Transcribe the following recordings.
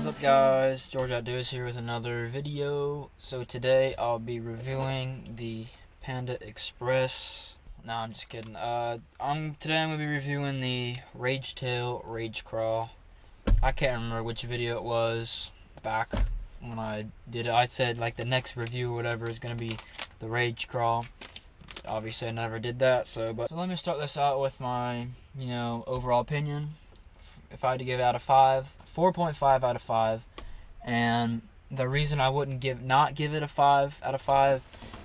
up guys, George Outdoors here with another video. So today I'll be reviewing the Panda Express. No, I'm just kidding. Today I'm gonna be reviewing the Rage Tail Rage Craw. I can't remember which video it was back when I did it. I said like the next review or whatever is gonna be the Rage Craw. Obviously I never did that, so let me start this out with my, overall opinion. If I had to give it out of 5, 4.5 out of 5, and the reason I wouldn't not give it a 5 out of 5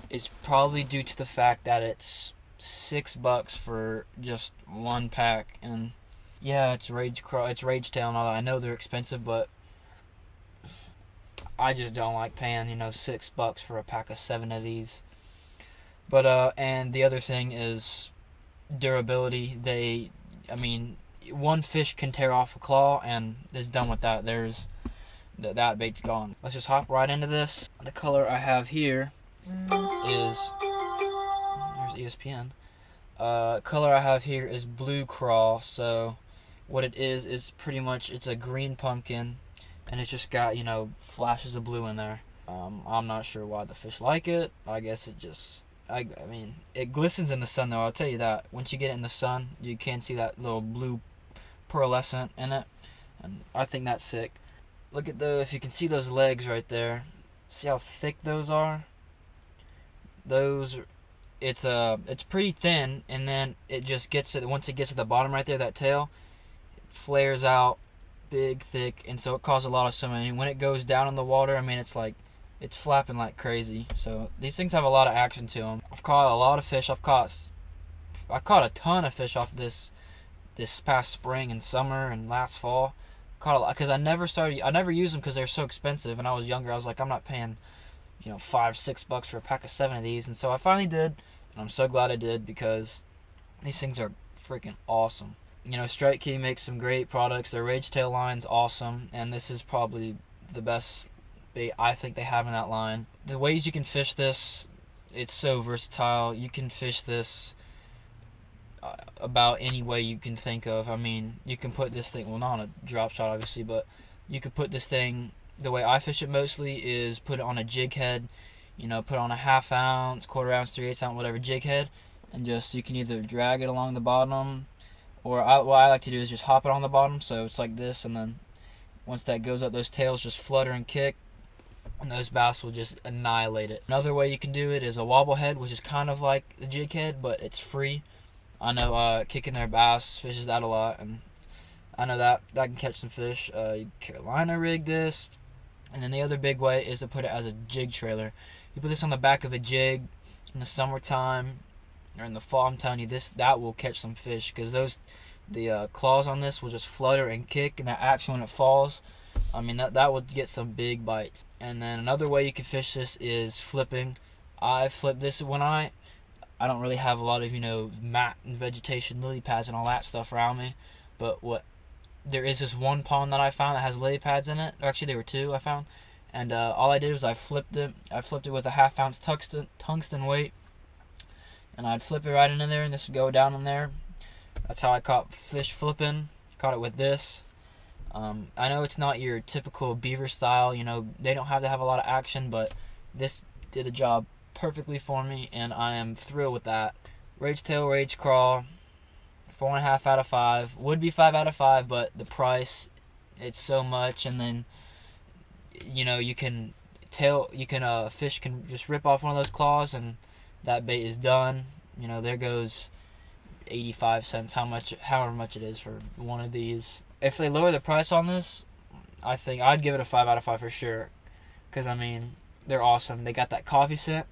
is probably due to the fact that it's $6 for just one pack. And yeah, it's Rage Tail and all that. I know they're expensive, but I just don't like paying $6 for a pack of 7 of these. But and the other thing is durability. One fish can tear off a claw and it's done with that. That bait's gone. Let's just hop right into this. The color I have here is, there's ESPN. Color I have here is blue craw. So what it is pretty much, it's a green pumpkin and it's just got flashes of blue in there. I'm not sure why the fish like it. I guess it just, it glistens in the sun though, I'll tell you that. Once you get it in the sun, you can see that little blue pearlescent in it, and I think that's sick. Look at if you can see those legs right there. See how thick those are? It's pretty thin, and then it just gets it, once it gets to the bottom right there, that tail, it flares out big, thick, and so it causes a lot of swimming. When it goes down in the water, it's flapping like crazy. So these things have a lot of action to them. I've caught a lot of fish. I caught a ton of fish off this past spring and summer and last fall. Caught a lot because I never used them because they're so expensive. And I was younger. I was like, I'm not paying $5-6 for a pack of 7 of these. And so I finally did, and I'm so glad I did because these things are freaking awesome. Strike Key makes some great products. Their Rage Tail line's awesome, and this is probably the best bait I think they have in that line. The ways you can fish this, it's so versatile. You can fish this about any way you can think of. You can put this thing, well, not on a drop shot obviously, but you could put this thing, the way I fish it mostly is put it on a jig head, put on a 1/2 ounce, 1/4 ounce, 3/8 ounce, whatever jig head, and just, you can either drag it along the bottom, or what I like to do is just hop it on the bottom, so it's like this, and then once that goes up, those tails just flutter and kick, and those bass will just annihilate it. Another way you can do it is a wobble head, which is kind of like the jig head, but it's free. I know Kicking Their Bass fishes that a lot, and I know that can catch some fish. Carolina rig this, and then the other big way is to put it as a jig trailer. You put this on the back of a jig in the summertime or in the fall. I'm telling you, that will catch some fish, because the claws on this will just flutter and kick, and that action when it falls, that would get some big bites. And then another way you can fish this is flipping. I flip this when I don't really have a lot of mat and vegetation, lily pads and all that stuff around me, but there is this one pond that I found that has lily pads in it. Or actually there were 2 I found, and all I did was I flipped it with a 1/2 ounce tungsten weight, and I'd flip it right into there, and this would go down in there. That's how I caught fish flipping. Caught it with this. I know it's not your typical beaver style, they don't have to have a lot of action, but this did the job perfectly for me, and I am thrilled with that. Rage Tail Rage Craw, 4.5 out of 5. Would be 5 out of 5, but the price, it's so much, and then fish can just rip off one of those claws, and that bait is done. There goes 85 cents, however much it is for one of these. If they lower the price on this, I think I'd give it a 5 out of 5 for sure, because they're awesome. They got that coffee scent.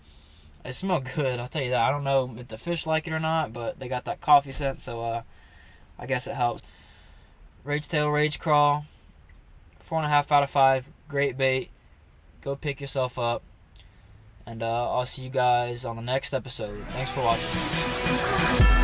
They smell good, I'll tell you that. I don't know if the fish like it or not, but they got that coffee scent, so I guess it helps. Rage Tail Rage Craw, 4.5 out of 5. Great bait. Go pick yourself up, and I'll see you guys on the next episode. Thanks for watching.